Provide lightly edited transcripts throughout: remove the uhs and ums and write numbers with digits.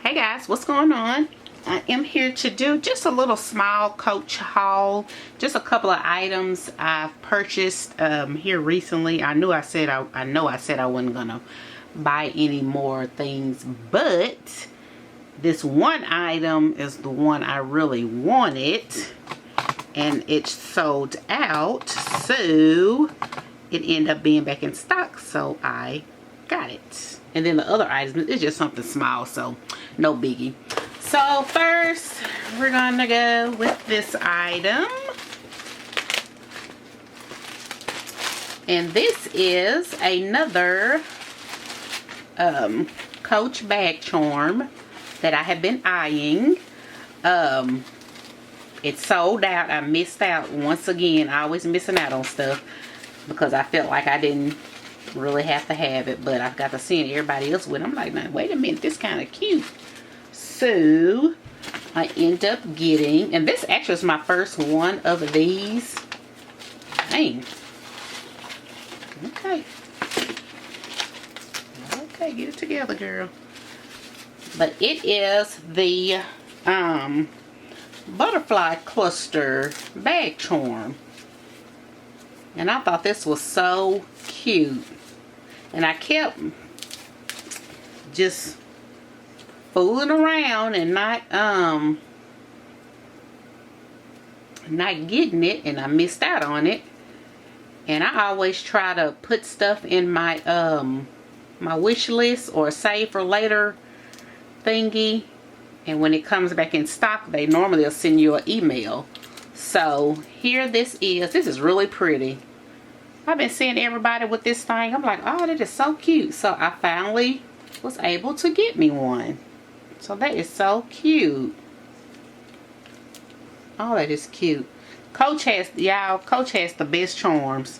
Hey guys, what's going on? I am here to do just a little small Coach haul. Just a couple of items I've purchased here recently. I know I said I wasn't gonna buy any more things, but this one item is the one I really wanted, and it sold out, so it ended up being back in stock, so I got it. And then the other items is just something small, so no biggie. So first we're gonna go with this item, and this is another Coach bag charm that I have been eyeing. It sold out. I missed out once again. I always missing out on stuff because I felt like I didn't really have to have it, but I got to seeing everybody else with it. I'm like, now wait a minute, this kind of cute. So I end up getting, and this actually is my first one of these. Dang. Okay, get it together, girl. But it is the butterfly cluster bag charm, and I thought this was so cute. And I kept just fooling around and not getting it, and I missed out on it. And I always try to put stuff in my my wish list or save for later thingy, and when it comes back in stock, they normally will send you an email. So here this is really pretty. I've been seeing everybody with this thing. I'm like, oh, that is so cute. So I finally was able to get me one. So that is so cute. Oh, that is cute. Coach has, y'all, Coach has the best charms.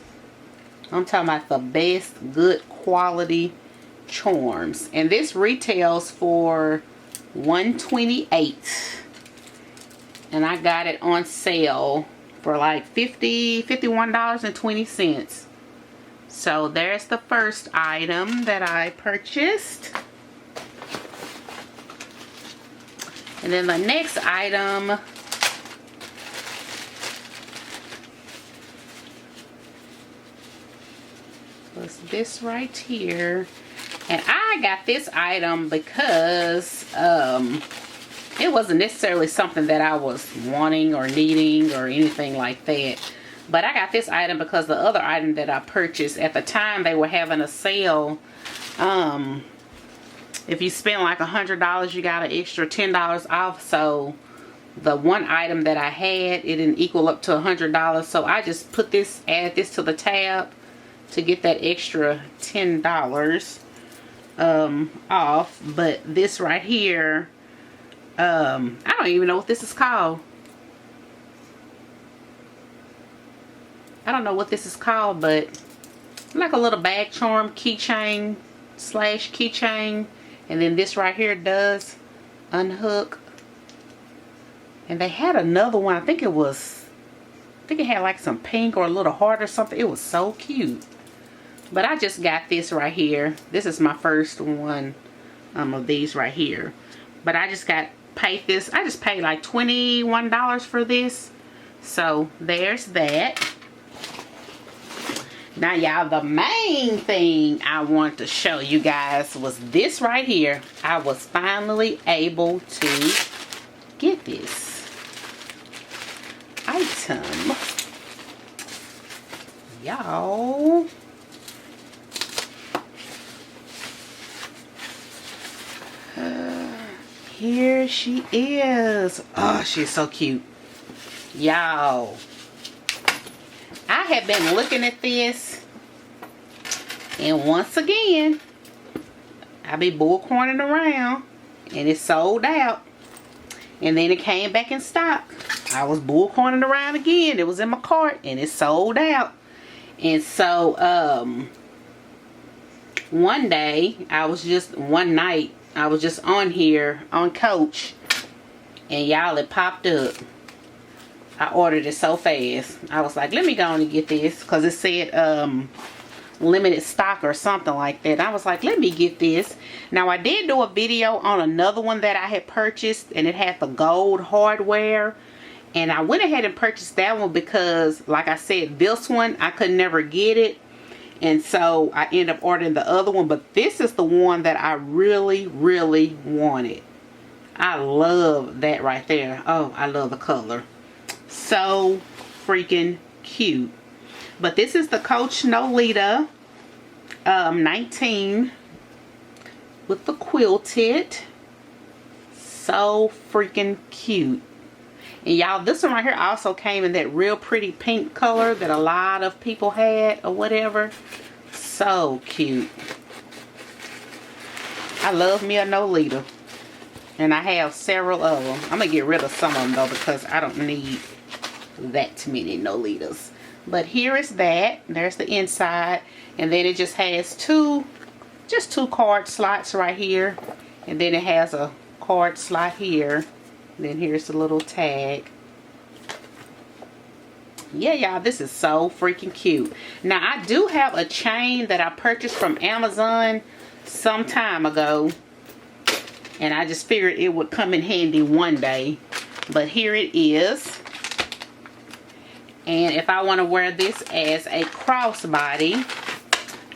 I'm talking about the best, good quality charms. And this retails for $128. And I got it on sale for like $51.20. So there's the first item that I purchased. And then the next item was this right here. And I got this item because it wasn't necessarily something that I was wanting or needing or anything like that. But I got this item because the other item that I purchased, at the time they were having a sale. If you spend like $100, you got an extra $10 off. So the one item that I had, it didn't equal up to $100. So I just put this, add this to the tab to get that extra $10 off. But this right here, I don't even know what this is called. I don't know what this is called, but like a little bag charm, keychain slash keychain. And then this right here does unhook. And they had another one. I think it had like some pink or a little heart or something. It was so cute. But I just got this right here. This is my first one of these right here. But I just paid this. I just paid like $21 for this. So there's that. Now y'all, the main thing I want to show you guys was this right here. I was finally able to get this item. Y'all. Here she is. Oh, she's so cute. Y'all, I have been looking at this, and once again, I be bullcorning around, and it sold out. And then it came back in stock. I was bullcorning around again. It was in my cart, and it sold out. And so, one night, I was just on here on Coach, and y'all, it popped up. I ordered it so fast. I was like, let me go on and get this, because it said limited stock or something like that. I was like, let me get this. Now I did do a video on another one that I had purchased, and it had the gold hardware, and I went ahead and purchased that one because, like I said, this one I could never get it, and so I ended up ordering the other one. But this is the one that I really wanted. I love that right there. Oh, I love the color. So freaking cute. But this is the Coach Nolita 19 with the quilted. So freaking cute. And y'all, this one right here also came in that real pretty pink color that a lot of people had or whatever. So cute. I love me a Nolita. And I have several of them. I'm going to get rid of some of them though, because I don't need that many Nolitas. But here is that. There's the inside. And then it just has two card slots right here. And then it has a card slot here. And then here's the little tag. Yeah, y'all, this is so freaking cute. Now, I do have a chain that I purchased from Amazon some time ago. And I just figured it would come in handy one day. But here it is. And if I want to wear this as a crossbody,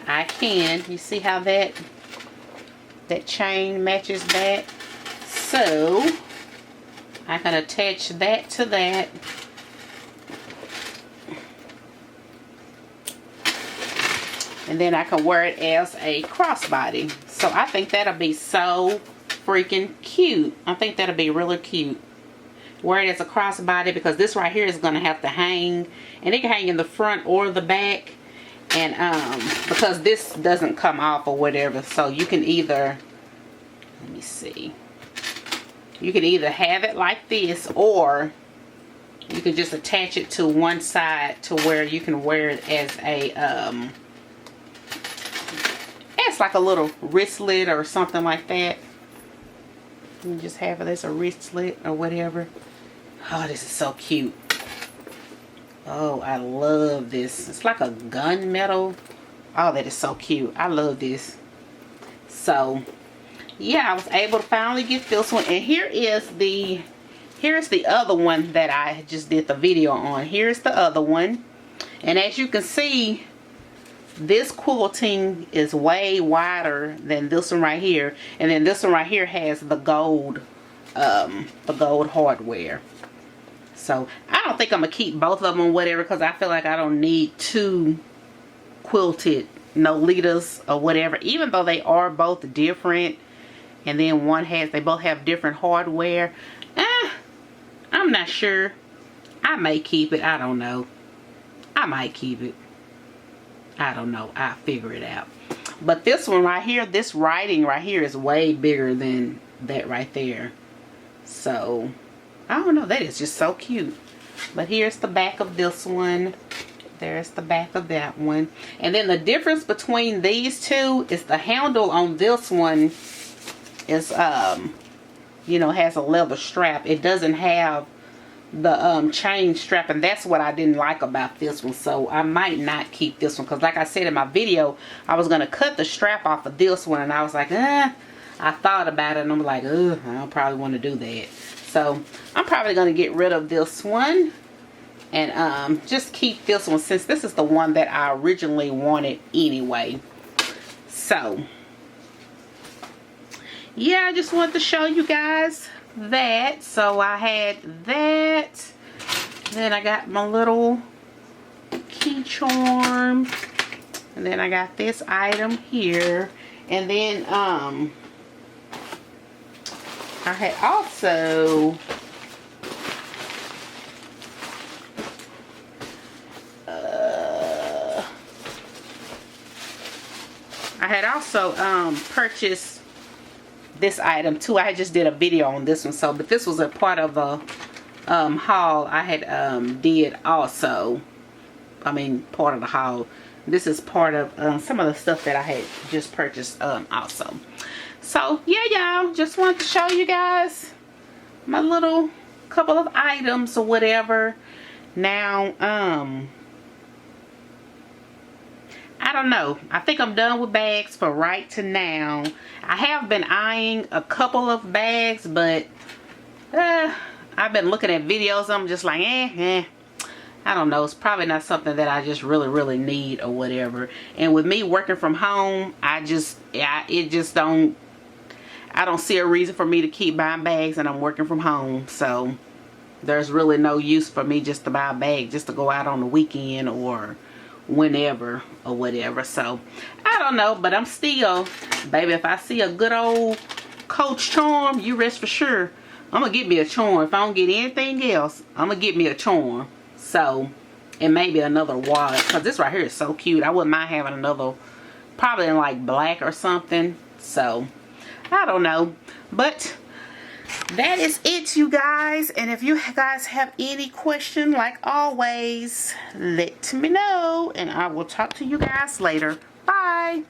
I can. You see how that chain matches that? So I can attach that to that. And then I can wear it as a crossbody. So I think that'll be so freaking cute. I think that'll be really cute. Wear it as a crossbody, because this right here is going to have to hang, and it can hang in the front or the back, and because this doesn't come off or whatever, so you can either, let me see, you can either have it like this, or you can just attach it to one side to where you can wear it as a it's like a little wristlet or something like that. You just have it as a wristlet or whatever. Oh, this is so cute. Oh, I love this. It's like a gunmetal. Oh, that is so cute. I love this. So, yeah, I was able to finally get this one. And here's the other one that I just did the video on. Here's the other one. And as you can see, this quilting is way wider than this one right here. And then this one right here has the gold hardware. So I don't think I'm gonna keep both of them or whatever, because I feel like I don't need two quilted Nolitas or whatever, even though they are both different. And then they both have different hardware. I'm not sure. I may keep it. I don't know. I might keep it. I don't know. I'll figure it out. But this one right here, this writing right here is way bigger than that right there. So, I don't know. That is just so cute. But here's the back of this one. There's the back of that one. And then the difference between these two is the handle on this one is, you know, has a leather strap. It doesn't have the chain strap, and that's what I didn't like about this one. So I might not keep this one, because like I said in my video, I was going to cut the strap off of this one, and I was like, I thought about it, and I'm like, I don't probably want to do that. So I'm probably going to get rid of this one and just keep this one, since this is the one that I originally wanted anyway. So yeah, I just wanted to show you guys that. So I had that. Then I got my little key charm. And then I got this item here. And then I had also purchased this item too. I just did a video on this one, so but this was a part of a haul I had did also. I mean, part of the haul. This is part of some of the stuff that I had just purchased also. So yeah, y'all, just wanted to show you guys my little couple of items or whatever. Now I don't know. I think I'm done with bags for right to now. I have been eyeing a couple of bags, but I've been looking at videos. I'm just like, I don't know. It's probably not something that I just really need or whatever. And with me working from home, I don't see a reason for me to keep buying bags, and I'm working from home. So there's really no use for me just to buy a bag just to go out on the weekend or whenever or whatever. So I don't know, but I'm still, baby, if I see a good old Coach charm, you rest for sure I'm gonna get me a charm. If I don't get anything else, I'm gonna get me a charm. So, and maybe another wallet, because this right here is so cute. I wouldn't mind having another, probably in like black or something. So I don't know, but that is it, you guys. And if you guys have any question, like always, let me know, and I will talk to you guys later. Bye.